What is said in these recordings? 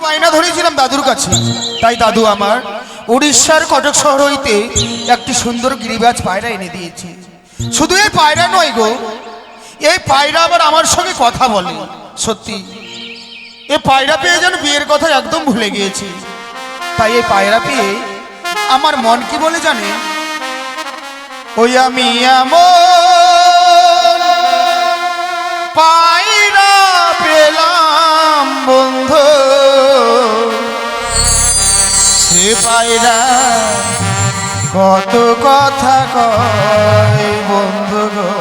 বায়না ধরেছিলাম দাদুর কাছে, তাই দাদু আমার উড়িষ্যার কটক শহর হইতে একটি সুন্দর গিরিবাজ পায়রা এনে দিয়েছে। শুধু এই পায়রা নয় গো, এই পায়রা আবার আমার সঙ্গে কথা বলে। সত্যি এই পায়রা পেয়ে যেন বিয়ের কথা একদম ভুলে গিয়েছি। তাই এই পায়রা পেয়ে আমার মন কি বলে জানে, ওই আমি এমন পায়রা পেলাম বন্ধু, সে পায়রা কত কথা কয় বন্ধু গো,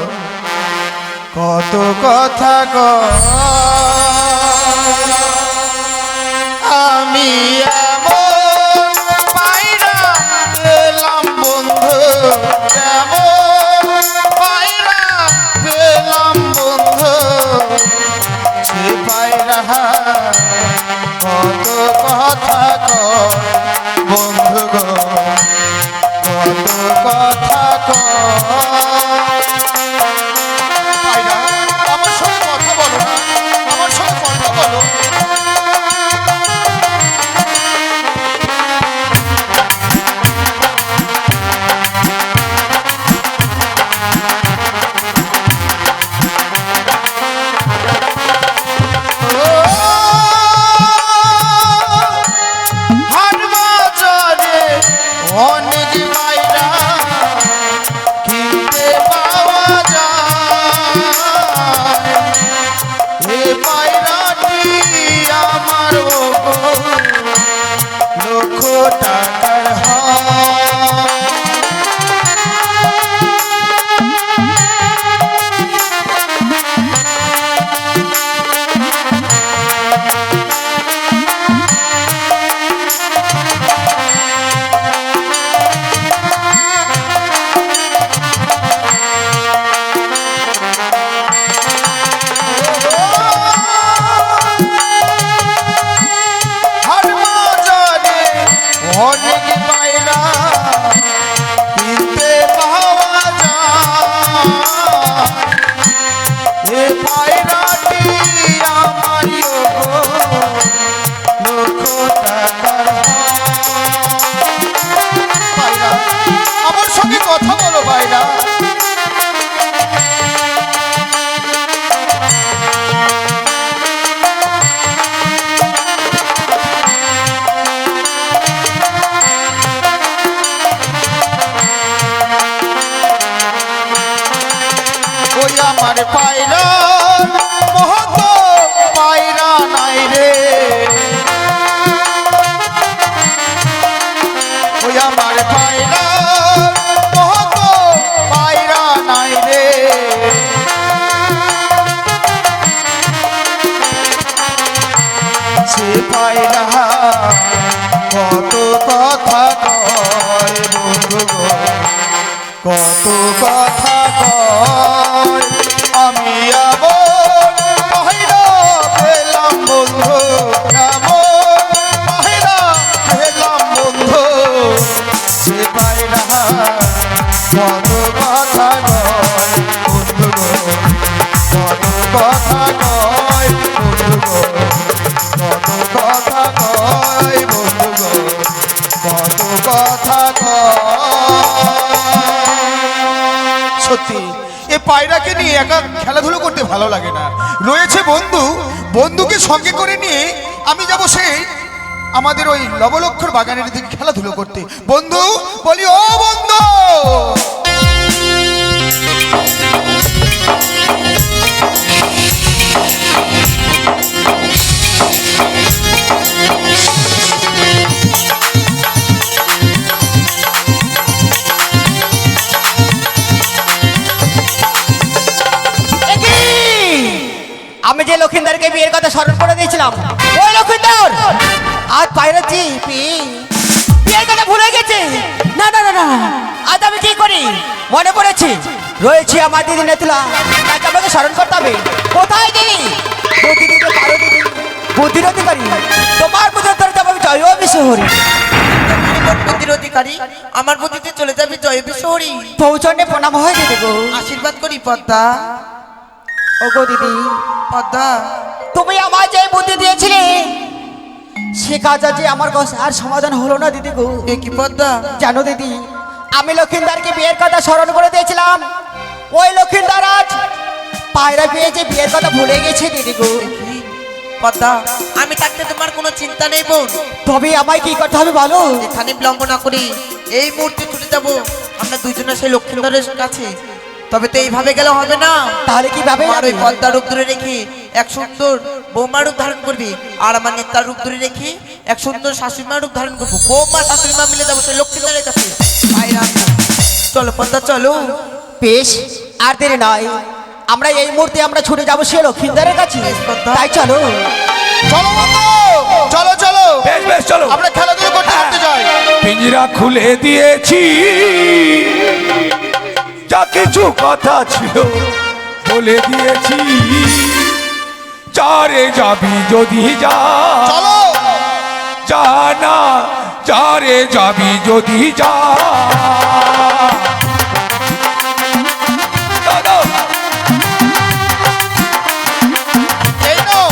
কত কথা কয়। আমি এমন পায়রা পেলাম বন্ধু, এমন পায়রা পেলাম বন্ধু, সে পায়রা কত কথা কয় বন্ধু গো, কত কথা কয়। পায়রা আমার সঙ্গে কথা বলো না, আমার সঙ্গে কথা বলো। অনেক পায়রা কিনতে পাওয়া যায়, এ পায়রাটি আমার লক্ষ টাকার হয়। অনেক পায়রা কিনতে পাওয়া যায়, এ পায়রাটি আমার লক্ষ টাকার পায়রা। আমার সঙ্গে কথা বলো পায়রা। ওই আমার পায়রা মহত পায়রা নাই রে, ওই আমার পায়রা মহত পায়রা নাই রে, সে পায়রা কত কথা কয় বন্ধু গো, কত কথা কয়। আমি এমন পায়রা পেলাম বন্ধু, এমন পায়রা পেলাম বন্ধু, সে পায়রা কত কথা কয় বন্ধু গো, কত কথা কয় বন্ধু গো, কত কথা কয় বন্ধু গো, কত কথা কয়। সত্যি এ পায়রাকে নিয়ে একা খেলাধুলো করতে ভালো লাগে না। রয়েছে বন্ধু, বন্ধুকে সঙ্গে করে নিয়ে আমি যাব সেই আমাদের ওই লবলক্ষর বাগানের দিকে খেলাধুলো করতে। বন্ধু বলি, ও বন্ধু। আমি যে লক্ষিন্দরকে বিয়ের কথা স্মরণ করে দিয়েছিলাম, ওই লক্ষিন্দর আজ পায়রা বিয়ের কথা ভুলে গেছে। না না না না, আজ আমি কি করি, মনে পড়েছে রয়েছে আমার দিদি নেতুলা, তাকে আমাকে স্মরণ করতে হবে। কোথায় দিদি? প্রতিদিন পারো দিদি, বুদ্ধির অধিকারী, তোমার বুদ্ধির যাবো আমি জয় বিশ্বহরি। বুদ্ধির অধিকারী আমার বুদ্ধিতে চলে যাবি জয় বিশ্বহরি। পৌঁছনে প্রণাম হয় দিদি গো, আশীর্বাদ করি পদ্মা। ও গো দিদি পদ্মা, তুমি আমার যে বুদ্ধি দিয়েছিলে সে কাজ আজ আমার কাছে আর সমাধান হলো না দিদি গো। এ কি পদ্মা? জানো দিদি, আমি লক্ষিন্দারকে বিয়ের কথা স্মরণ করে দিয়েছিলাম, ওই লক্ষিন্দার আজ পায়রা পেয়েছে, বিয়ের কথা ভুলে গেছে দিদি গো। পদ্মা, আমি থাকতে তোমার কোনো চিন্তা নেই বোন। তবে আমায় কি করতে হবে বলো? এখানে বিলম্ব না করি এই মুহূর্তে চলে যাব আমরা দুজনে সেই লক্ষ্মীন্দরের কাছে। তবে তো এইভাবে গেলে হবে না। তাহলে কিভাবে আমার ওই যাবে? পদ্মার রূপ ধরে রেখে এক সুন্দর বৌমার রূপ ধারণ করবি, আর আমার নেতার রূপ ধরে রেখে এক সুন্দর শাশুড়িমার রূপ ধারণ করবো। বৌমা শাশুড়িমা মিলে যাবো সেই লক্ষ্মীন্দরের কাছে। পায়রা আনবো। চলো পদ্মা চলো। বেশ, আর দেরি নয়, আমরা এই মুহূর্তে আমরা ছুটে যাবো সে লক্ষিন্দারের কাছে। তাই চলো। চলো বন্ধু, চলো চলো, বেশ বেশ চলো। আমরা খেলাধুলো করতে করতে যাই। পিঞ্জরা খুলে দিয়েছি, যা কিছু কথা ছিল বলে দিয়েছি। চারে যাবি যদি যা, চলো যা না চারে যাবি যদি যা। দাদা, এই নাও।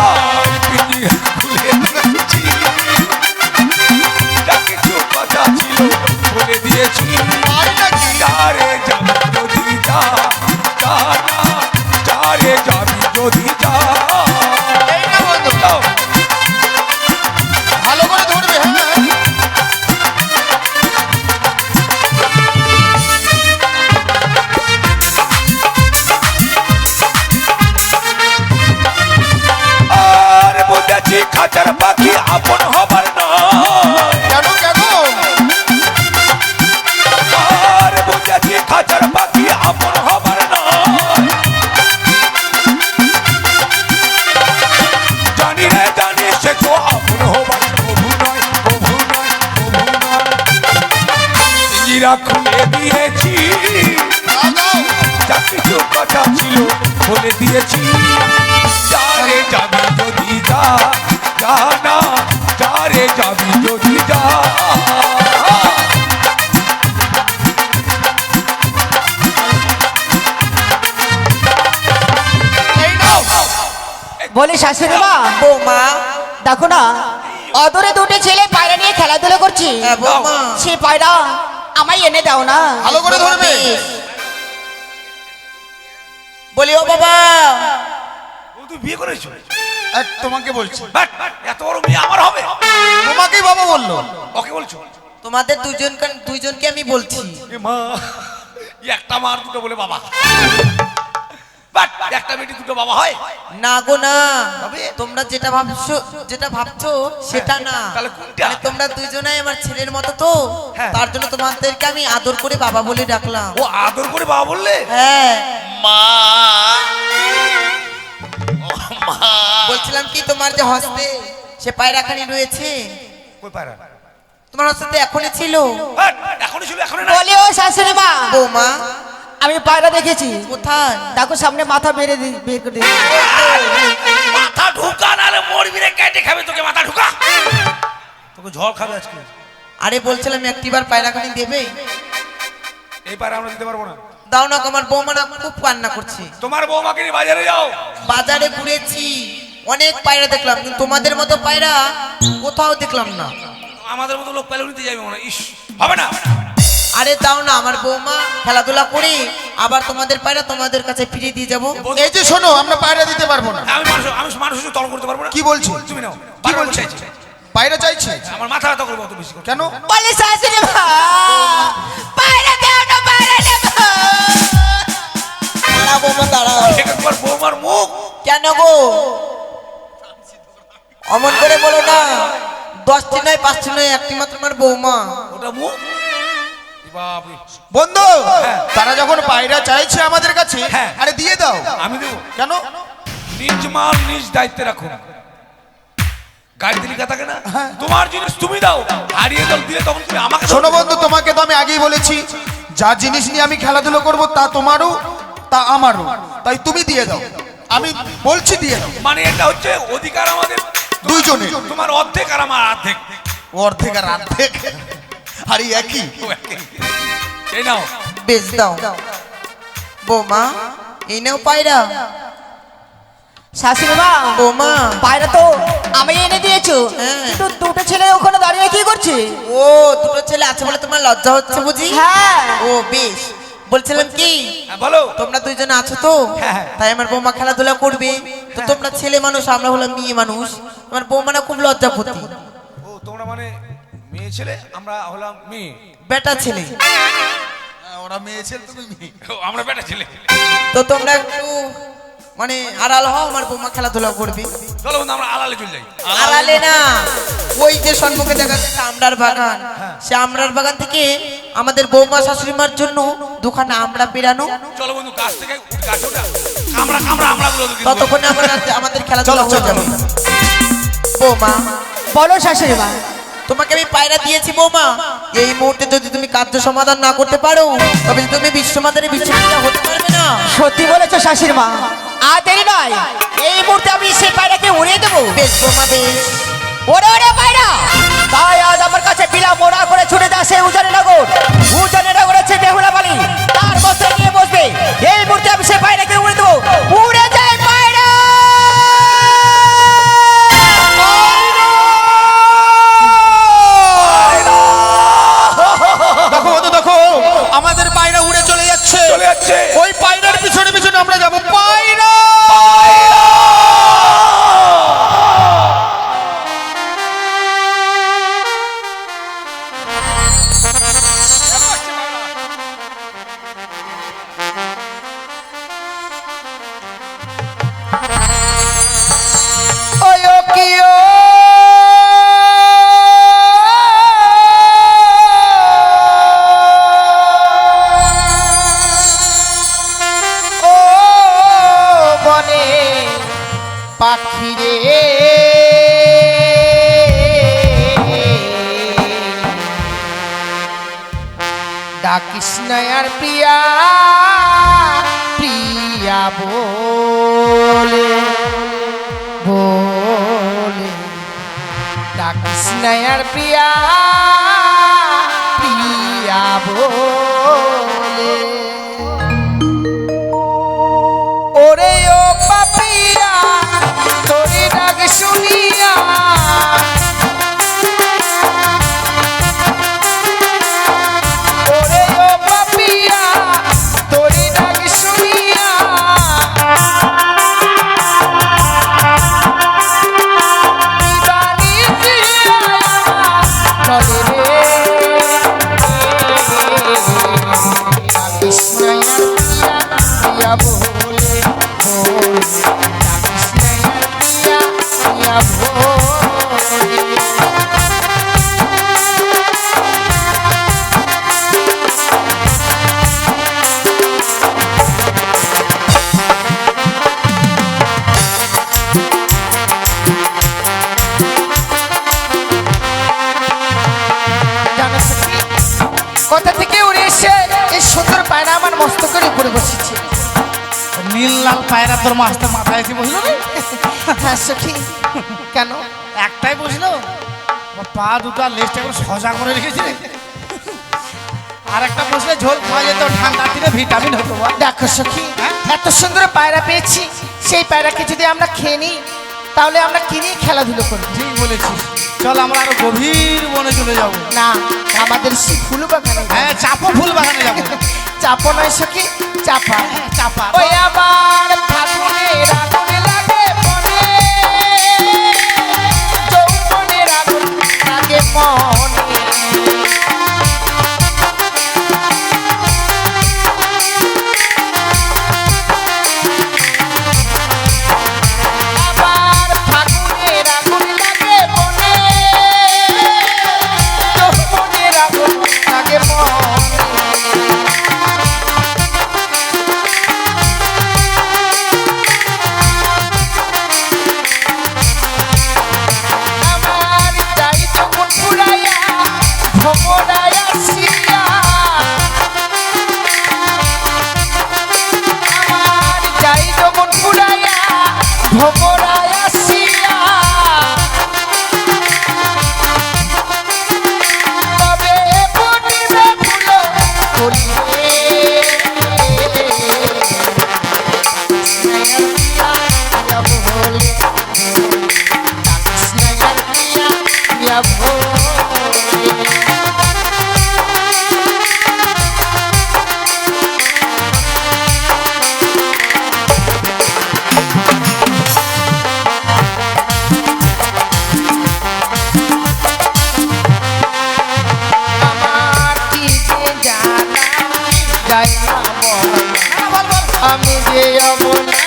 আর পিঞ্জরা খুলে দিয়েছি, যা কিছু কথা ছিল বলে দিয়েছি। তাই নাকি? চারে যাবি যদি যা, যা না চারে যাবি যদি যা। এই না বন্ধু, যাও। ভালো করে ধরবে। হ্যাঁ আর বুঝেছি খাঁচার পাখি আপন হবার নয়। কেন কেন? আর বুঝেছি খাঁচার পাখি আপন হবার নয়। জানি রে জানি সে তো আপন হবার প্রভু নয়, প্রভু নয়, প্রভু নয়। পিঞ্জিরা খুলে দিয়েছি, দাও, দাও। যা কিছু কথা ছিল বলে দিয়েছি। চারে যাবি যদি যা, যা না চারে যাবি যদি যা। এই নাও। বলি শাশুড়ি মা, বৌমা, দেখো না অদূরে দুটো ছেলে পায়রা নিয়ে খেলাধুলা করছে, হ্যাঁ বৌমা। সে পায়রা আমায় এনে দাও না। ভালো করে ধরবে। বলি ও বাবা, তুই বিয়ে করেছো? তোমাকে বলছি। বাট, এত বড় মেয়ে আমার হবে? তোমাকেই বাবা বললো। ওকে বলছো? তোমাদের দুইজনকে আমি বলছি। এ মা, একটা মার দুটো বলে বাবা। বাট, একটা মেয়ে দুটো বাবা হয়? না গো না, তবে? তোমরা যেটা ভাবছো সেটা না। তাহলে কোনটা? মানে তোমরা দুইজনাই আমার ছেলের মতো তো, হ্যাঁ। তার জন্য তোমাদেরকে আমি আদর করে বাবা বলে ডাকলাম। ও আদর করে বাবা বললে? হ্যাঁ, মা, বলছিলাম কি তোমার যে হস্তে সে পায়রাখানি রয়েছে, কই পারা? তোমার হস্তে এখনই ছিল। বাট, এখনই ছিল এখনই না। বলি ও শাশুড়ি মা, বৌমা, আমি পায়রা দেখেছি, কোথায়? দেখো সামনে মাথা বের করে দিই। মাথা ঢুকা নালে মরবি রে, কেটে খাবে তোকে। মাথা ঢুকা, তোকে ঝড় খাবে আজকে। আরে বলছিলাম একটিবার পায়রাখানি দেবে? এই পারে আমরা দিতে পারবো না। দাও না, আমার বৌমা না খুব কান্না করছে। তোমার বৌমাকে নিয়ে বাজারে যাও। বাজারে ঘুরেছি, অনেক পায়রা দেখলাম, কিন্তু তোমাদের মতো পায়রা কোথাও দেখলাম না। আমাদের মতো লোক পেলে নিতে যাবে মনে হয়। ইস, হবে না। আরে দাও না, আমার বৌমা খেলাধুলা করে আবার তোমাদের পায়রা তোমাদের কাছে ফিরিয়ে দিয়ে যাবো। এই যে শোনো, আমরা পায়রা দিতে পারবো না। আমি মানুষের তল করতে পারবো না। কি বলছো? তুমি নাও। কি বারবার বলছো? চাইছি। পায়রা চাইছে? আমার মাথা ব্যথা করবো অত বেশি করে। কেন? বলি শাশুড়ি মা, পায়রা দাও না, পায়রা দেবো। দাঁড়া বৌমা দাঁড়া। এটা তোমার বৌমার মুখ। কেন গো অমন করে বলো না? 10টি নয় 5টি নয়, একটি মাত্র আমার বৌমা। ওটা মুখ। এ বাপরে। বন্ধু, তারা যখন পায়রা চাইছে আমাদের কাছে, হ্যাঁ। আরে দিয়ে দাও। আমি দেবো? কেন? নিজ মাল নিজ দায়িত্বে রাখুন। গাড়ি দিলিকা থাকে না, হ্যাঁ। তোমার জিনিস তুমি দাও। হারিয়ে দাও দিলে তখন তুমি আমাকে দাও। শোনো বন্ধু, তোমাকে তো আমি আগেই বলেছি, যা জিনিস নিয়ে আমি খেলাধুলো করব তা তোমারও তা আমারও, তাই তুমি দিয়ে দাও। আমি বলছি দিয়ে দাও। মানে এটা হচ্ছে অধিকার আমাদের দুইজনের। তোমার অর্ধেক আর আমার অর্ধেক। অর্ধেক আর অর্ধেক, আর এই একই। এই নাও। বেশ দাও। বৌমা এই নাও পায়রা। শাশুড়ি মা, বৌমা পায়রা তো আমি এনে দিয়েছো, হ্যাঁ। কিন্তু দুটো ছেলে ওখানে দাঁড়িয়ে কি করছে? ও দুটো ছেলে আছে বলে তোমার লজ্জা হচ্ছে বুঝি? হ্যাঁ। ও বেশ, বলছিলাম কি হ্যাঁ, বলো। তোমরা দুইজন আছো তো, হ্যাঁ। তাই আমার বৌমা খেলাধুলা করবে, তো তোমরা ছেলে মানুষ আমরা হলাম মেয়ে মানুষ, আমার বৌমা না খুব লজ্জাপতি, ও তোমরা মানে মেয়ে ছেলে, আমরা হলাম মেয়ে। বেটা ছেলে, ওরা মেয়ে ছেলে, তুমি মেয়ে। ও, আমরা বেটা ছেলে। তো তোমরা একটু মানে আড়াল হও, আমার বৌমা খেলাধুলা করবে। চলো বন্ধু আমরা আলালে চলে যাই। আড়ালে না, ওই যে সম্মুখে দেখা যাচ্ছে আমড়ার বাগান, সে আমড়ার বাগান থেকে আমাদের বৌমা শাশুড়ি মার জন্য দুখানা আমড়া পেরানো, চলো বন্ধু গাছ থেকে গাছ ওঠা, কামড়া কামড়া আমরা গুলো ততক্ষণে আমাদের খেলাধুলা হয়ে যাবে। বৌমা বলো শাশুড়ি মা। তোমাকে আমি পায়রা দিয়েছি বৌমা, এই মুহূর্তে যদি তুমি কার্য সমাধান না করতে পারো তবে তুমি বিশ্বমাতারে বিশ্ববিদ্যালয় হতে পারবে না। সত্যি বলেছো শাশুড়ি মা, আর দেরি নয়, এই মুহূর্তে আমি সেই পায়রাকে উড়িয়ে দেবো। বেশ বৌমা বেশ। ওরে ওরে পায়রা, তাই আজ আমার কাছে বিলা মোড়া করে ছুটে দেয় সেই উজানি নগর। উজানি নগর আছে বেহুলা বালি, তার বসে নিয়ে বসবে। এই মুহূর্তে আমি সেই পায়রাকে উড়িয়ে দেবো। উড়ে যায় পায়রা। দেখো বন্ধু দেখো, আমাদের পায়রা উড়ে চলে যাচ্ছে। চলে যাচ্ছে। ওই পায়রার পিছনে পিছনে আমরা যাবো। পায়রা ওই ও কি ও ও বনে পাখি রে, ডাকিস নয়ার প্রিয়া প্রিয়া বলে বলে, ডাকিস নয়ার প্রিয়া প্রিয়া বলে। ওরে ও পাপিয়া তোরে ডাক শুনিয়া, ওরে ও পাপিয়া তোরে ডাক শুনিয়া, বিদানি দিয়া চলে রে, ডাকিস নয়ার প্রিয়া প্রিয়া বলে বলে, ডাকিস নয়ার প্রিয়া প্রিয়া বলে। জানো সখী, কোথা থেকে উড়ে এসে এই সুন্দর পায়রা আমার মস্তকের উপরে বসেছে। নীল লাল পায়রা তোর মাস্টার মাথায় এসে বসলো রে। হ্যাঁ সখী, কেন? একটাই বসলো, ওর পা দুটো আর লেজটা এখন সজা করে রেখেছে। আর একটা বসলে ঝোল খাওয়া যেত, ঠান্ডার দিনে ভিটামিন হতো। বল। দেখো সখী, এত সুন্দর পায়রা পেয়েছি, সেই পায়রাকে যদি আমরা খেয়ে নিই তাহলে আমরা কিনে খেলাধুলো করবো। ঠিক বলেছিস, চল আমরা আরো গভীর বনে চলে যাবো। না, আমাদের সেই ফুল বাগানে যাবো। হ্যাঁ, চাপো ফুল বাগানে যাবো। চাপা নয় সখী, চাপা। চাপা ওই আমার ফাগুনের আগুন লাগে মনে, যৌবনের আগুন লাগে মনে, আমার ফাগুনের আগুন লাগে মনে, যৌবনের আগুন লাগে মনে। আমি যে অবলা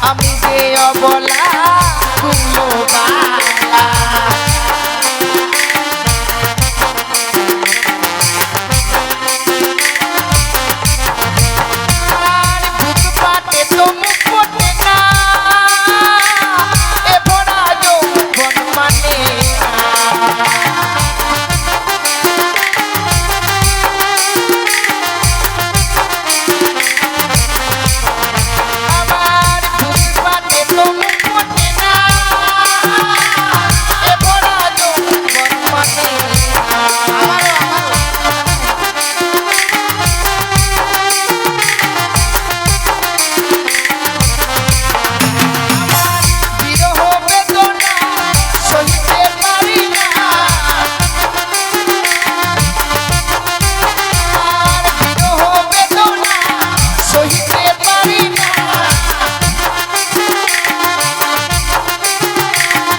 আমি যে অবলা কুলো বালা আর বুক পাতে তো মুখ পড়ে না এ ভরা যৌবন মানে আমার বুক পাতে তো মুখ পড়ে না এ ভরা যৌবন মানে বিরহ বেদনা সইতে পারি না আর বিরহ বেদনা সইতে পারি না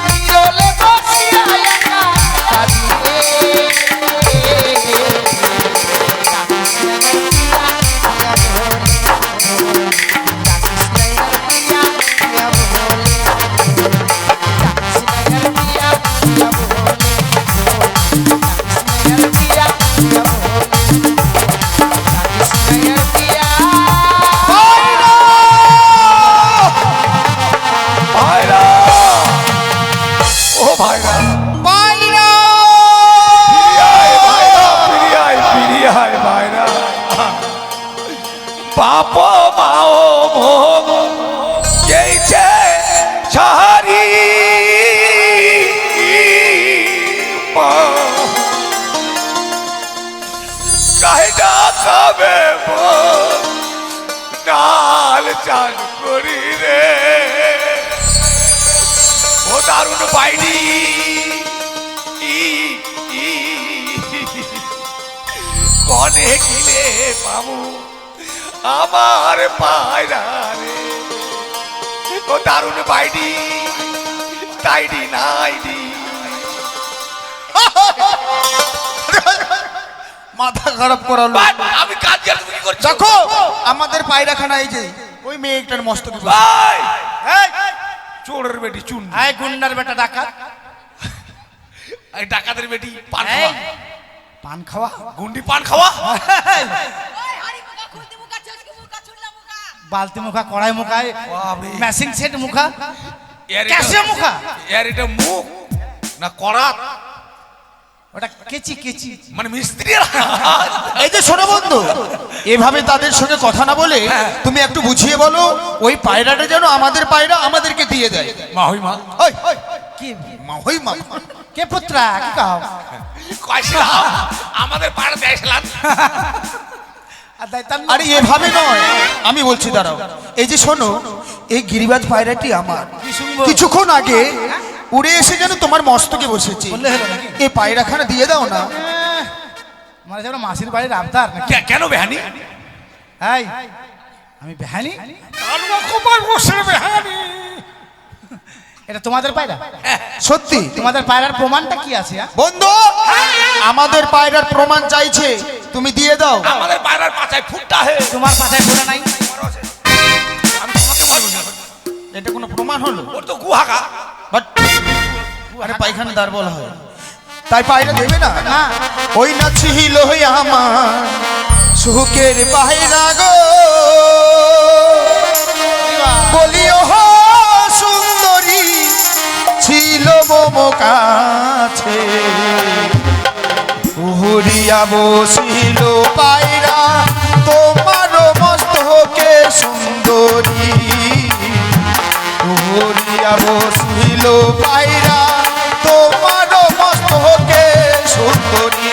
বিরলে বসিয়া একা ভাইরা ও ভাইরা পায়রা ফিরিয়ে আয় ভাইরা বাপ মাও মোহ গেছে সাহারি কাহিটা খাবে নাল চান করি রে ও দারুণ পাইনি কনে গিলে মামু আমার পায়রা রে ও দারুণ পাইনি তাইডি নাইডি মাথা খারাপ করালো আমি কাজ গেলে তুমি কি করছো দেখো আমাদের পায়রাখানা এই যে ওই মেয়েটার মস্তকে বসে। ভাই চোরের বেটি চুন এই গুন্ডার বেটা ডাকাত এই ডাকাতের বেটি পান এই, খাওয়া পান খাওয়া গুন্ডি পান খাওয়া বালতি মুখা কড়াই মুখায় বাপরে। ম্যাচিং সেট মুখা এর ক্যাশে মুখা এর এটা মুখ না করাত ওটা কেচি কেচি মানে মিস্ত্রির হাত। এই যে শোনো বন্ধু এভাবে তাদের সঙ্গে কথা না বলে তুমি একটু বুঝিয়ে বলো ওই পায়রাটা যেন আমাদের পায়রা আমাদেরকে দিয়ে দেয় মা হই মা ওই, ওই, কি মা হই মা কে পুত্রা কি কাও কয়ছিলাম আমাদের পাড়া দেয়ছিলাম আর দাইতাম আরে এভাবে নয় আমি বলছি দাঁড়াও এই যে শোনো এই গিরিবাজ পায়রাটি আমার কি শুনবো? কিছুক্ষণ আগে উড়ে এসে যেন তোমার মস্তকে বসেছে বললে হলো নাকি? এই পায়রাখানা দিয়ে দাও না মানে যেন মাসির বাড়ির আবদার নাকি কেন বেহানি এই আমি বেহানি বেহানি এটা তোমাদের পায়রা সত্যি তোমাদের পায়রার প্রমাণটা কি আছে হ্যাঁ? বন্ধু আমাদের পায়রার প্রমাণ চাইছে তুমি দিয়ে দাও আমাদের পাড়ার পাছায় ফুটটা হে তোমার পাশায় বলে নাই আমি তোমাকে বলবো এটা কোনো প্রমাণ হলো ওর তো গুহাগা বাট আরে পায়খানা দার বলা হয় তাই পায়রা দেবে না না ওই না ছিল আমার সুখের পায়রা গো বলিও হো সুন্দরী ছিল মম কাছে উহরিয়া বসিল পায়রা তোমার মস্তকে সুন্দরী উহরিয়া বসিল পায়রা তোমার মস্তকে সুন্দরী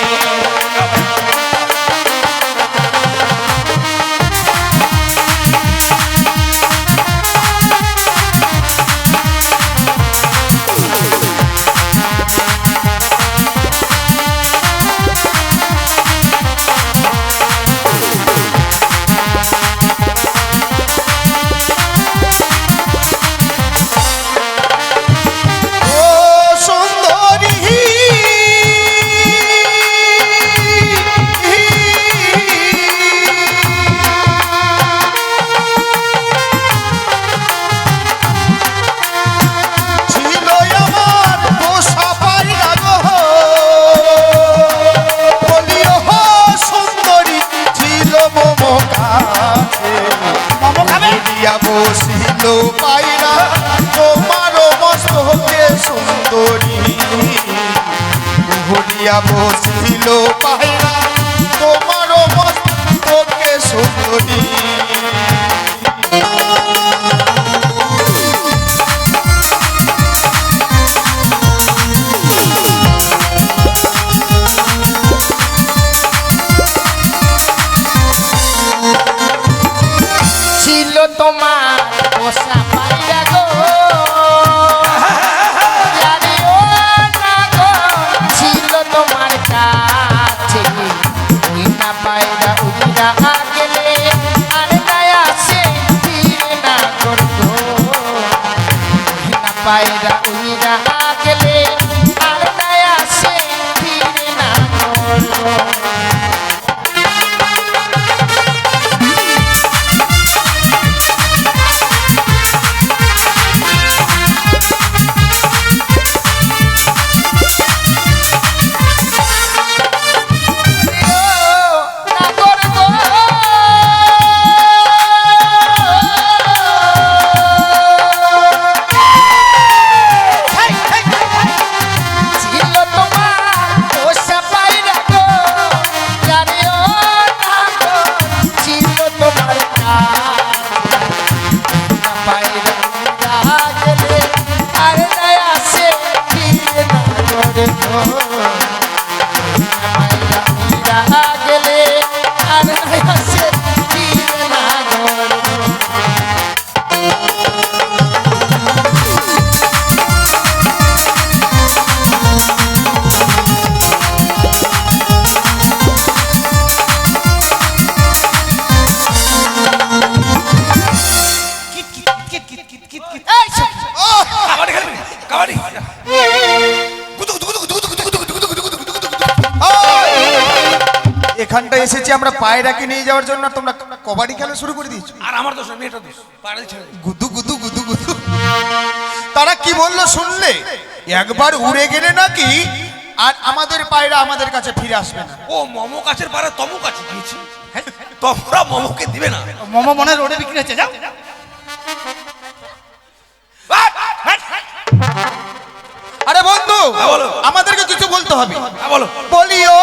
বসিল পায়রা তোমারও মস্তকে সুন্দরী ছিল তোমার পোষা পায়রা গো জানিও না গো, ছিল তোমার কাছে ওই না পায়রা উড়া গেলে আর দয়া সে ফিরে না করবো, ওই না পায়রা উড়া গেলে আর দয়া সে ফিরে না করবো। কাবাডি খেলবি কাবাডি এখানটা এসেছি আমরা পায়রাকে নিয়ে যাওয়ার জন্য, আর তোমরা কবাডি খেলা শুরু করে দিয়েছো। আর আমার দোষ মেয়েটা দোষ পাড়াই ছেড়ে দে। গুদু গুদু গুদু গুদু। তারা কি বললো শুনলে? একবার উড়ে গেলে নাকি আর আমাদের পায়রা আমাদের কাছে ফিরে আসবে না। ও মোমো কাছের পাড়া তমু কাছে দিয়েছি, তোমরা মোমোকে দিবে না। মোমো মনে হয় রোডে বিক্রি হচ্ছে, যাও। আরে বন্ধু, হ্যাঁ, বলো। আমাদেরকে কিছু বলতে হবে। হ্যাঁ, বলো। বলিও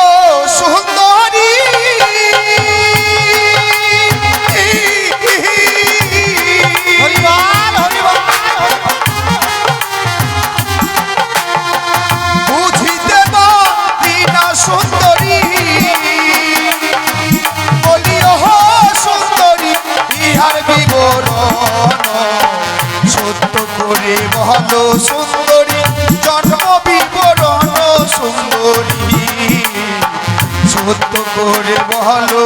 সুন্দরী হরিবল হরিবল বুঝিতে পারি না সুন্দরী, বলিও সুন্দরী ইহার বিবরণ সত্য করে বলো সুন্দরী, জন্ম বিবরণ সুন্দরী সত্য করে বলো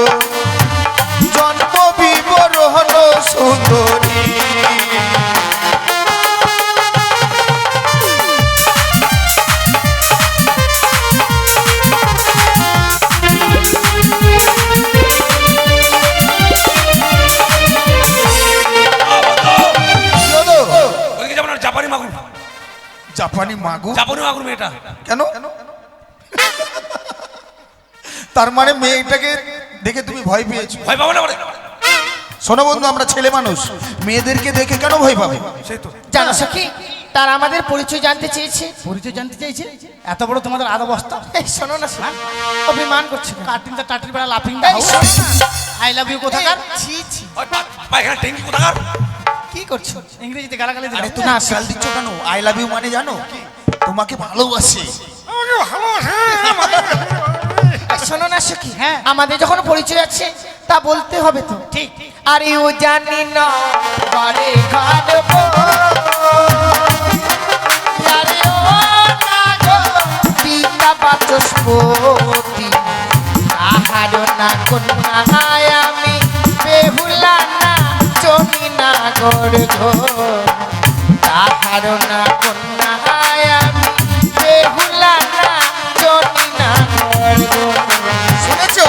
জন্ম বিবরণ সুন্দরী। ওইদিকে যাবো না, জাপানি মাগুর জাপানি মাগু জাপানি মাগুর মেয়েটা। কেন? তার মানে মেয়েটাকে দেখে তুমি ভয় পেয়েছো? ভয় পাবো না বলে শোনো বন্ধু, আমরা ছেলে মানুষ, মেয়েদেরকে দেখে কেন ভয় পাবে? সেই তো। জানো সখী, তারা আমাদের পরিচয় জানতে চেয়েছে। পরিচয় জানতে চাইছে? এত বড় তোমাদের আরো বস্তা? এই শোনো না শোনো, অভিমান করছে কেন? কাটিংটা টাটির বেড়া লাফিং এই শোনো না। আই লাভ ইউ কোথাকার? ছি ছি, ওই পায়খানা ট্যাঙ্কি কোথাকার? কি করছো? ইংরেজিতে গালাগালি আরে দিলাম। তুমি গাল দিচ্ছ কেন? আই লাভ ইউ মানে জানো? তোমাকে ভালোবাসি। এই শোনো না সখী, হ্যাঁ। আমাদের যখন পরিচয় আছে তা বলতে হবে তো। ঠিক। আরে ও জানি না বারে কাটবো, আরে ও না গো পিতা বাচস্পতি, আহার না কন্যায় আমি বেহুলা না জমি না গড় ঘর, তাহার না কন্যায় আমি বেহুলা না জমি না গড় ঘর। শুনেছো?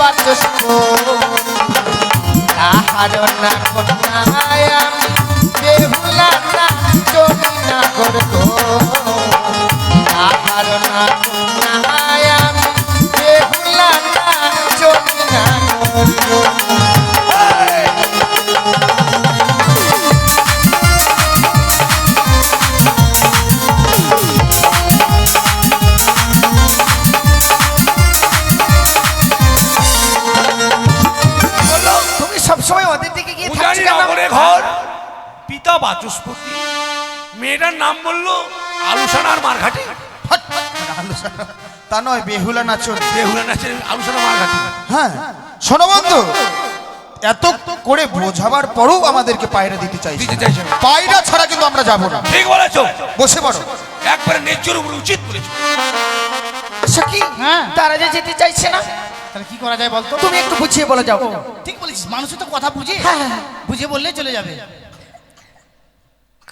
বাচস্পতি তাহার না কন্যায় আমি বেহুলা না জমি না করবো তাহার না কন্যায় আমি বেহুলা না জমি না করবো বললো তুমি সবসময় ওদের দিকে গিয়ে থাকছো পূজারী কেন? নগরে ঘর পিতা বাচস্পতি মেয়েটার নাম বললো আলুসানার মারঘাটি হট, আলোচনা। তা নয় বেহুলা নাচন। বেহুলা নাচের আলুসানা মারঘাটি হ্যাঁ শোনো বন্ধু, এত করে বোঝাবার পরও আমাদেরকে পায়রা দিতে চাইছে। দিতে চাইছে না। পায়রা ছাড়া কিন্তু আমরা যাব না। ঠিক বলেছো বসে পড়ো। একবারে ন্যায্যর উপরে উচিত বলেছো সখী হ্যাঁ। তারা যে যেতে চাইছে না তাহলে কি করা যায় বলতো? তুমি একটু বুঝিয়ে বলে যাও ঠিক বলেছিস, মানুষের তো কথা বুঝে হ্যাঁ। বুঝে বললেই চলে যাবে।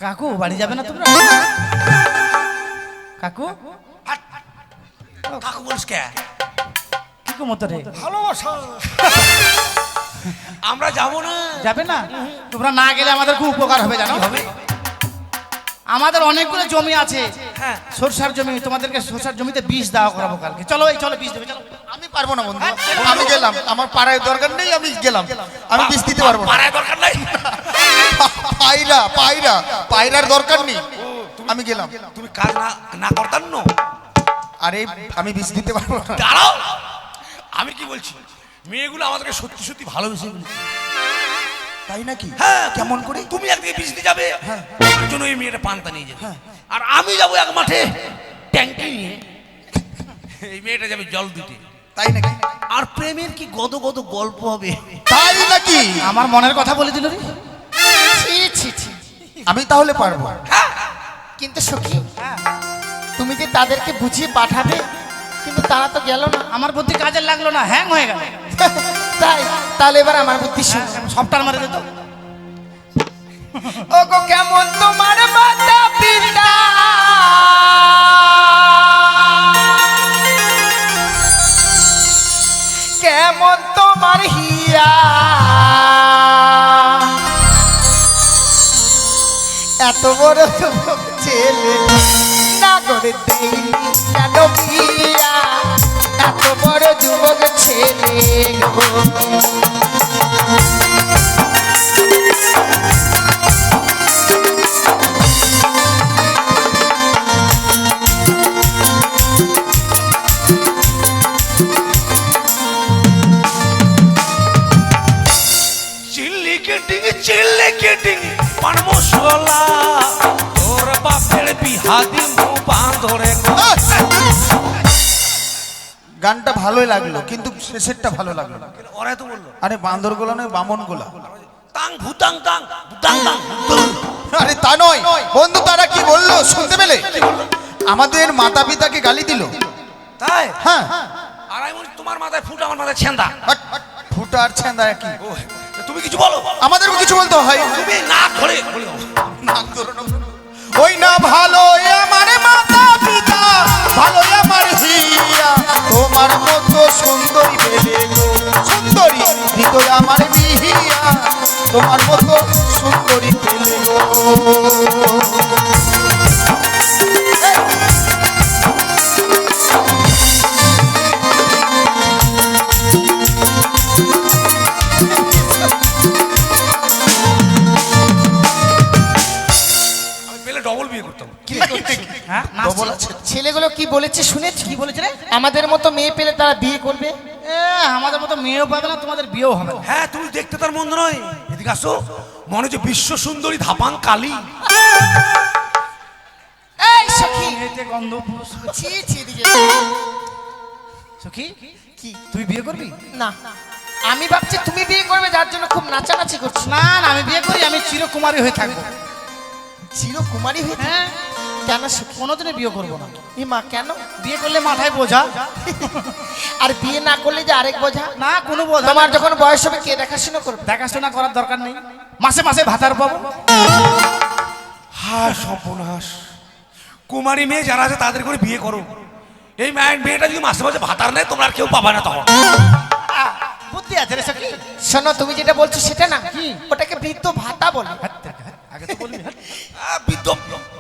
কাকু বাড়ি যাবে না তোমরা? কাকু কাকু বলিস কে কি কো মতো রে? ভালোবাসা আমরা যাব না যাবে না? তোমরা না গেলে আমাদের খুব উপকার হবে জানো। হবে আমাদের অনেকগুলো জমি আছে, হ্যাঁ সরষার জমি। তোমাদেরকে সরষার জমিতে বীজ দেওয়া করাবো কালকে। চলো এই চলো বীজ দেবে চলো। আমি পারবো না বন্ধু, আমি গেলাম। আমার পাড়ায় দরকার নেই, আমি গেলাম। আমি বীজ দিতে পারবো না। পাড়ায় দরকার নাই পায়রা পায়রা পায়রার দরকার নেই, আমি গেলাম। তুমি কাজ না না করতাম না আরে আমি বীজ দিতে পারবো না। দাঁড়াও আমি কি বলছি মেয়েগুলো আমাদেরকে সত্যি সত্যি ভালোবেসে বলেছে তাই নাকি? হ্যাঁ কেমন করে? তুমি একদিকে বীজ দিয়ে যাবে আমার জন্য এই মেয়েটা পান্তা নিয়ে যাবে আর আমি যাবো এক মাঠে ট্যাঙ্কি নিয়ে এই মেয়েটা যাবে জল দিতে তাই নাকি? আর প্রেমের কি গদ গদ গল্প হবে তাই নাকি? আমার মনের কথা বলে দিল রে। ছি ছি ছি আমি তাহলে পারবো। কিন্তু সখী তুমি যে তাদেরকে বুঝিয়ে পাঠাবে কিন্তু তারা তো গেল না আমার বুদ্ধি কাজে লাগলো না, হ্যাং হয়ে গেল। তাই তাহলে এবার আমার বুদ্ধি শুনো সবটার মারে দিত। ও গো কেমন তোমার মাতা পিতা কেমন তোমার হিয়া এত বড় যুবক ছেলে না করে দেইনি কেন বিয়া এত বড় যুবক ছেলে গো চিল্লি কেটিং পান মশলা তোর বাপের বিহা দিমু বাঁধরে গানটা ভালোই লাগলো কিন্তু শেষেরটা ভালো লাগলো না। ওরা তো বললো আরে বান্দর গোলা নয়, বামন গোলা। তাং ভুতাং তাং ভুতাং তাং ভুতাং। আরে তা নয় বন্ধু, তারা কি বললো শুনতে পেলে? আমাদের মাতা পিতাকে গালি দিল। তাই হ্যাঁ আর আমি বলছি, তোমার মাথায় ফুট আমার মাথায় ছেন্দা হট, ফুটা আর ছেঁদা একই। ও, তুমি কিছু বলো আমাদেরও কিছু বলতে হয়। তুমি না ধরে বলে দাও। নাক ধরো না। ওই না ভালো আমার মাতা পিতা, ভালো আমার হিয়া, তোমার মতো সুন্দরী পেলে গো, সুন্দরী হৃদয় আমার বিহিয়া, তোমার মতো সুন্দরী পেলে গো। আমি পেলে ডবল বিয়ে করতাম হ্যাঁ ডবল আছে। ছেলেগুলো কি বলেছে শুনেছি কি বলেছে রে? আমাদের মতো মেয়ে পেলে তারা বিয়ে করবে আমাদের মতো মেয়েও পাবে না, তোমাদের বিয়েও হবে না। হ্যাঁ তুমি দেখতে তার মন্দ নয় এদিকে আসো মনে হচ্ছে বিশ্ব সুন্দরী ধাপাং কালী এই সখী এতে গন্ধ ছি ছি এদিকে। সখী কি তুই বিয়ে করবি? না আমি ভাবছি তুমি বিয়ে করবে যার জন্য খুব নাচানাচি করছি না না, আমি বিয়ে করি, আমি চিরকুমারী হয়ে থাকবো। চিরকুমারী হয়ে থাকবে? হ্যাঁ, কেন সখী কোনোদিনই বিয়ে করবো না। এ মা কেন বিয়ে করলে মাথায় বোঝা, আর বিয়ে না করলে যে আরেক বোঝা না কোনো বোঝা। তোমার যখন বয়স হবে কে দেখাশোনা করবে দেখাশোনা করার দরকার নেই, মাসে মাসে ভাতার পাবো। হায় সর্বনাশ কুমারী মেয়ে যারা আছে তাদের করে বিয়ে করো এই মেয়েটা যদি মাসে মাসে ভাতার নেয় তোমরা আর কেউ পাবা না তখন শোনো, তুমি যেটা বলছো সেটা না, ওটাকে বৃদ্ধ ভাতা বলে। আগে তো বলবি হ্যাঁ। বৃদ্ধ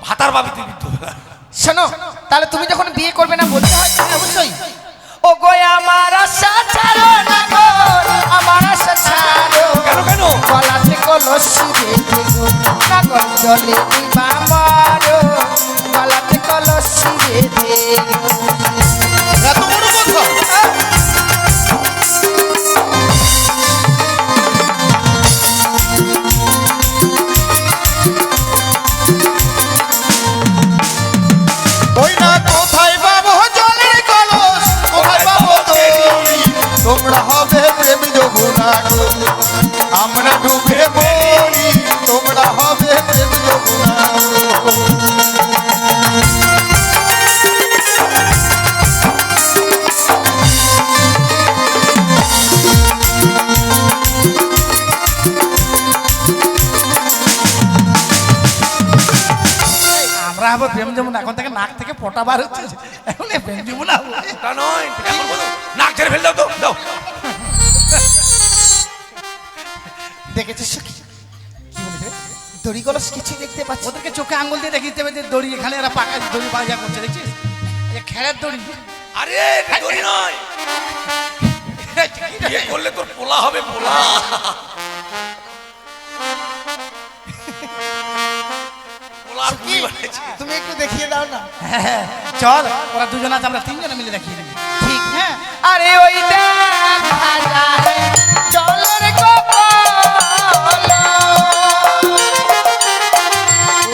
ভাতার ভাবি তুই বৃদ্ধ। শোনো, তাহলে তুমি যখন বিয়ে করবে না বলতে হয় তো, অবশ্যই ও গো আমার আশা ছাড়ো না গো, আমার আশা ছাড়ো। কেন কেন? গলাতে কলসি বেঁধে গো, কাগজ জলে দিবা মারো, গলাতে কলসি বেঁধে গো। এত বড় কথা? ওই না কোথায় পাবো জলের কলস, কোথায় পাবো দড়ি, তোমরা হবে প্রেম যমুনা গো, আমরা ডুবে মরি, তোমরা হবে প্রেম যমুনা গো। আমরা হবো প্রেম যেমন, এখন থেকে নাক থেকে পটা বার হচ্ছে, এখন এ প্রেম যেমন হবো। তা নয়, কেমন বলো? নাক ছেড়ে ফেল দাও তো, দাও। দেখেছিস সখী? দড়ি কলস কিছু দেখতে পাচ্ছি। ওদেরকে চোখে আঙ্গুল দিয়ে দেখিয়ে দেবে যে দড়ি, এখানে এরা পাকা দড়ি বাজা করছে, দেখছিস? এই খেলার দড়ি। আরে এটা দড়ি নয়, বিয়ে করলে তোর পোলা হবে, পোলা। পোলা আর বুড়ি বানিয়েছে। তুমি একটু দেখিয়ে দাও না। হ্যাঁ, চল ওরা দুজন আছে, আমরা তিনজনে মিলে দেখিয়ে দেবো। ঠিক, হ্যাঁ। আরে ওই দেখা যায় জলের কপাল,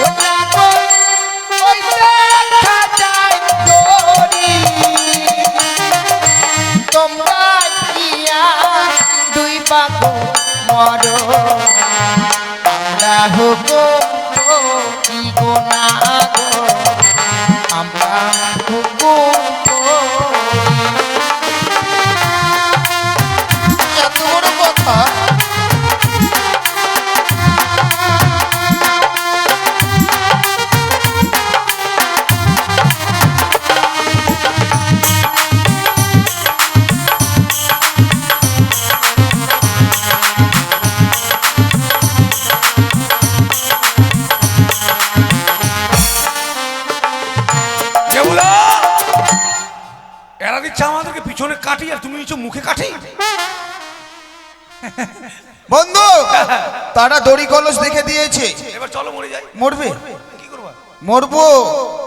ওটা কই, ওই দেখা যায় দড়ি, তোমরা ইয়া দুই বাবু মরো, আমরা হবো কি গোনা গো, আমরা হবো এত বড় কথা? কেবলা এরা দিচ্ছে আমাদেরকে পিছনে কাটি, আর তুমি নিচ্ছ মুখে কাটি। বন্ধু, তারা দড়ি কলস দেখে দিয়েছে, এবার চলো মরে যাই। মরবে? কি করবা? মরবো,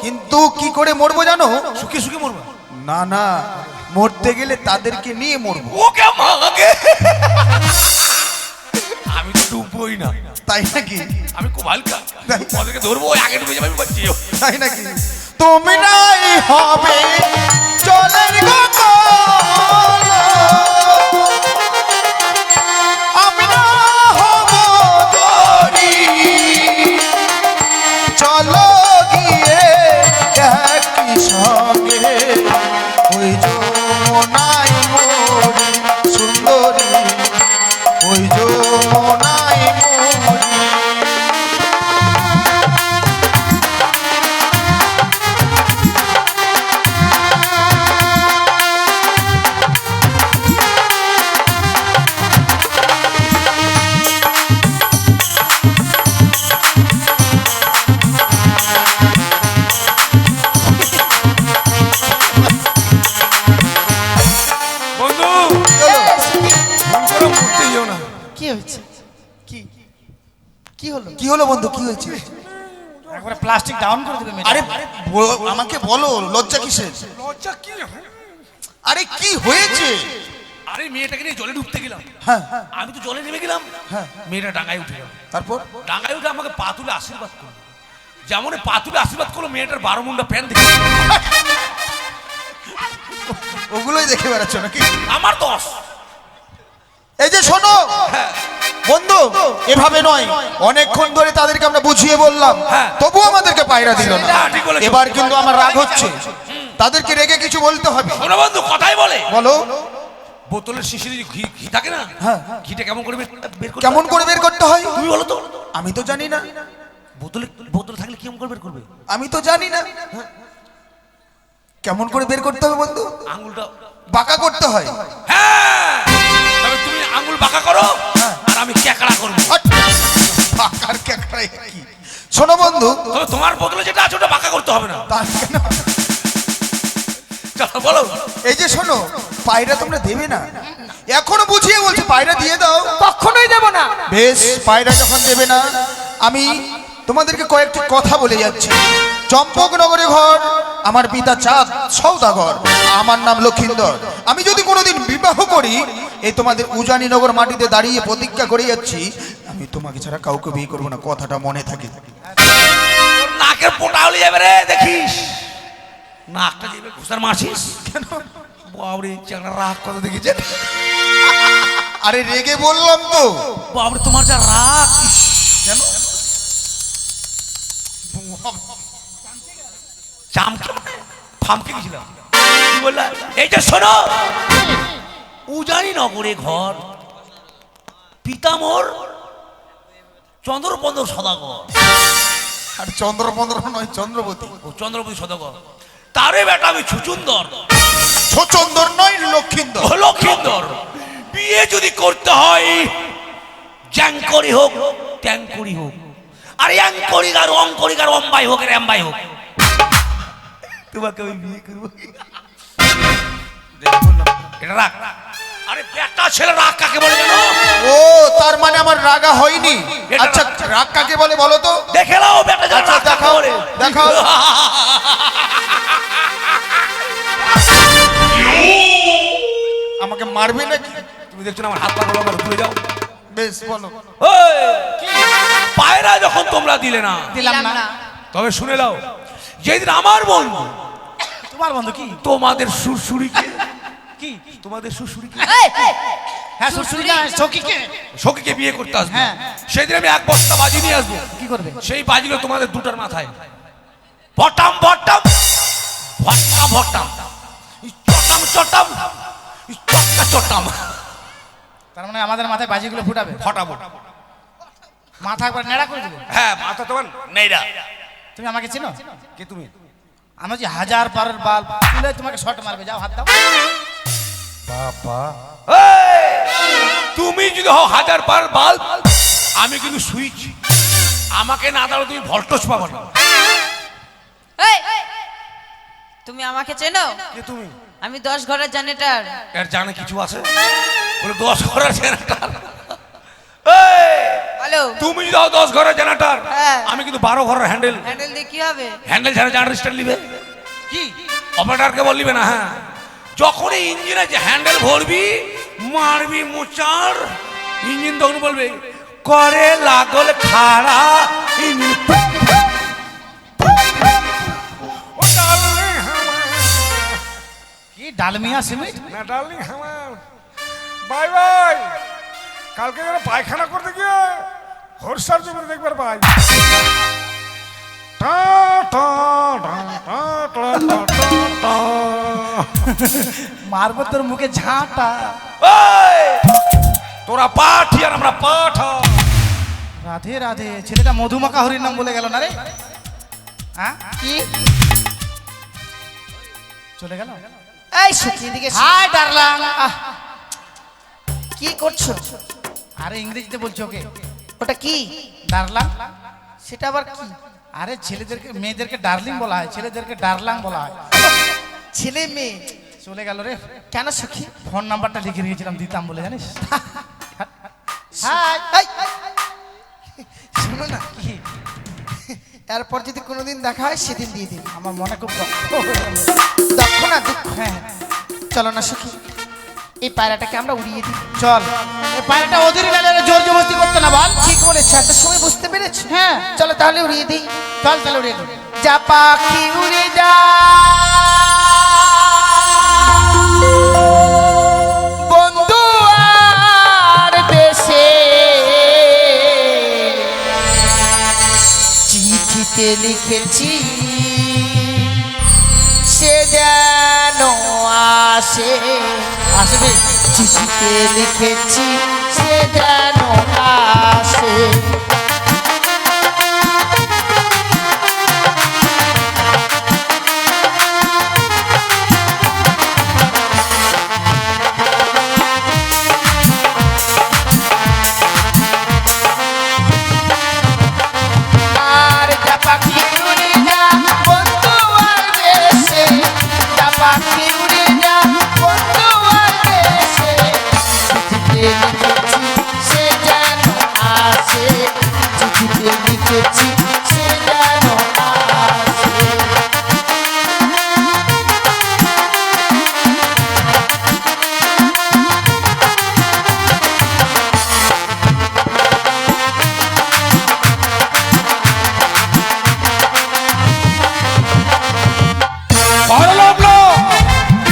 কিন্তু কি করে মরবো জানো? শুকে শুকে মরবা? না না, মরতে গেলে তাদেরকে নিয়ে মরবো। ওকে মাগে। আমি তো ডুববই না, তাই নাকি? আমি খুব হালকা, ওদেরকে ধরবো, ওই আগে ডুবে যাবে, আমি বাঁচিয়ে যাবো। তাই নাকি? তোমরাই হবে জলের কপাল, আমরা হব দড়ি, চলো গিয়ে একই সঙ্গে ওই যমুনায় মরি সুন্দরী, ওই যমুনায় মরি। বন্ধু ভুল করে মরতে যেও না। কি হয়েছে? কি কি হলো? কি হলো বন্ধু, কি হয়েছে? একবারে প্লাস্টিক ডাউন করে দেবে মেয়েটা। আরে আমাকে বলো, লজ্জা কিসের? লজ্জা কি? আরে কি হয়েছে? আরে মেয়েটাকে নিয়ে জলে ডুবতে গেলাম, হ্যাঁ, আমি তো জলে নেমে গেলাম, মেয়েটা ডাঙায় উঠে গেল। তারপর? ডাঙায় উঠে আমাকে পা তুলে আশীর্বাদ করলো, যেমন পা তুলে আশীর্বাদ করলো, মেয়েটার 12 মুন্ডা প্যান্ট দেখে ওগুলোই দেখে বেড়াচ্ছ নাকি? আমার দোষ। এই যে শোনো বন্ধু, এভাবে নয়, অনেকক্ষণ ধরে তাদেরকে আমরা বুঝিয়ে বললাম, হ্যাঁ। তবু আমাদেরকে পায়রা দিল না। হ্যাঁ, ঠিক বলেছো। এবার কিন্তু আমার রাগ হচ্ছে, তাদেরকে রেগে কিছু বলতে হবে। শোনো বন্ধু, কথাই বলে। বলো। বোতলের শিশির ঘি ঘি থাকে না, হ্যাঁ। ঘিটা কেমন করে বের করতে কেমন করে বের করতে হয় তুমি বলো তো? আমি তো জানি না। বোতলে বোতলে থাকলে কেমন করে বের করবে? আমি তো জানি না। কেমন করে বের করতে হবে বন্ধু? আঙুলটা বাঁকা করতে হয়। হ্যাঁ, তবে তুমি আঙুল বাঁকা করো আর আমি ক্যাকড়া করবো। পাকার ক্যাকড়াই কি? শোনো বন্ধু, তবে তোমার বদলে যেটা আছে ওটা বাঁকা করতে হবে না। তা কেন? চলো বলো। এই যে শোনো, পায়রা তোমরা দেবে না? এখনো বুঝিয়ে বলছি, পায়রা দিয়ে দাও। কখনোই দেব না। বেশ, পায়রা যখন দেবে না, আমি তোমাদেরকে কয়েকটি কথা বলে যাচ্ছি। চম্পকনগরে ঘর, আমার পিতা চাঁদ সওদাগর, আমার নাম লক্ষিন্দর। আমি যদি কোনোদিন বিবাহ করি, এই তোমাদের উজানিনগর মাটিতে দাঁড়িয়ে প্রতিজ্ঞা করে যাচ্ছি, আমি তোমাকে ছাড়া কাউকে বিয়ে করবো না। কথাটা মনে থাকে। তোর নাকের পোটা হলে যাবে রে, দেখিস নাকটা যাবে ঘুষার মাসিস কেন? বাবরে চেংড়া রাগ কথা দেখেছেন? আরে রেগে বললাম তো। বাবরে তোমার যা রাগ, ইস, কেন? চামকে ফামকে গেছিলাম। কি বললা? এইটা শোনো, উজানি নগরে ঘর, পিতামোর চন্দ্রপন্দ্র সদাগর। আর চন্দ্রপন্দ্র নয়, চন্দ্রবতী। ও চন্দ্রপতি সদাগর, তারে বেটা আমি ছুচুন্দর। ছচন্দর নয়, লক্ষিন্দর। ও লক্ষিন্দর। বিয়ে যদি করতে হয়, জ্যাংকরি হোক ট্যাংকরি হোক, আর অ্যাংকরিক আর অঙ্করিক আর অম্বাই হোক আর অ্যাম্বাই হোক, তোমাকে আমি বিয়ে করবো। এটা রাগ। আরে বেটা ছেলে রাগ কাকে বলে জানো? ও, তার মানে আমার রাগা হয়নি। এটা আচ্ছা, রাগ কাকে বলে বলো তো? দেখে নাও বেটা যেন আচ্ছা, রাগ কাকে দেখাও, বলে। দেখাও। আমাকে মারবে নাকি? তুমি দেখছো না আমার হাত পা গুলো, আমার ঘুরে যাও। বেশ, বলো। ওই, পায়রা যখন তোমরা দিলে না, দিলাম না। তবে শুনে নাও, যেদিন আমার বন্ধু তোমার বন্ধু কি? তোমাদের সুরসুরিকে, কি তোমাদের সুরসুরিকে, হ্যাঁ, সুরসুরি না, সখীকে। সখীকে বিয়ে করতে আসবে, হ্যাঁ। সেদিন আমি এক বস্তা বাজি নিয়ে আসবো। কি করবে? সেই বাজিগুলো তোমাদের দুটার মাথায় বটাম বটাম ভট্টা ভট্টাম, চটাম চটাম, চটকা চটাম তার মানে আমাদের মাথায় বাজিগুলো ফুটাবে, ফটাবো। মাথা একবার নেড়া করে দিবে। হ্যাঁ, মাথা তোমার নেইরা। তুমি আমাকে চিনো? কে তুমি? আমি যে 1000 পারের বাল তুলে তোমাকে শট মারবে, যাও হাত দাও। এই, তুমি যদি হও 1000 বার বাল্ব, আমি কিন্তু সুইচ। আমাকে না দাও তুমি ভোল্টেজ পাবো না। এই, তুমি আমাকে চেনো? কে তুমি? আমি 10 ঘরের জেনারেটর। এর জানে কিছু আছে? বলে 10 ঘরের জেনারেটর। বলো। তুমি যদি হও 10 ঘরের জেনারেটর, হ্যাঁ। আমি কিন্তু 12 ঘরের হ্যান্ডেল। হ্যান্ডেল দিয়ে কি হবে? হ্যান্ডেল ছাড়া জেনারেটর স্টার্ট নিবে কি? অপারেটরকে বললিবে না। হ্যাঁ, যখনই ইঞ্জিনে যে হ্যান্ডেল ভরবি, মারবি মোচার, ইঞ্জিন তখন বলবে করে লাগল খাড়া ইঞ্জিন। ও ডার্লিং হামার, কি ডালমিয়া সিমেন্ট? না ডার্লিং হামার, বাই বাই। কালকে যেন পায়খানা করতে গিয়ে হরসার জমিতে দেখবার ভাই। টা টা টা টা টা টা টা। মারবো তোর মুখে ঝাঁটা। এই, তোরা পাঠি আর আমরা পাঠা। রাধে রাধে, ছেলেটা মধুমাখা হরির নাম বলে গেল না রে। হ্যাঁ, কি? চলে গেল। এই সখী এদিকে এসো। Hi darling. কি করছো? আরে ইংরেজিতে বলছো ওকে। ওটা কি? ডার্লিং। সেটা আবার কি? আরে ছেলেদেরকে, মেয়েদেরকে ডার্লিং বলা হয়, ছেলেদেরকে ডার্লাং বলা হয়। ছেলে মেয়ে চলে গেল রে। কেন সখী? ফোন নাম্বারটা লিখে রেখেছিলাম, দিতাম বলে জানিস। হাই। এই, শোনো না, কি? এরপর যদি কোনোদিন দেখা হয় সেদিন দিয়ে দিন। আমার মনে খুব দুঃখ না দুঃখ। হ্যাঁ, চলো না সখী, এই পায়রাটাকে আমরা উড়িয়ে দিই। চল। এই পায়রাটা ওদের বেলায় জোর জবরদস্তি করতে না বল। ঠিক বলেছো, এত সময় বুঝতে পেরেছো। হ্যাঁ, চলো তাহলে উড়িয়ে দিই। চল চল উড়িয়ে দে। যা পাখি উড়ে যা, বন্ধু আর বেশে, চিঠিতে লিখেছি সে যেন আসে। আসবে। চিঠিতে লিখেছি সে যেন আসে।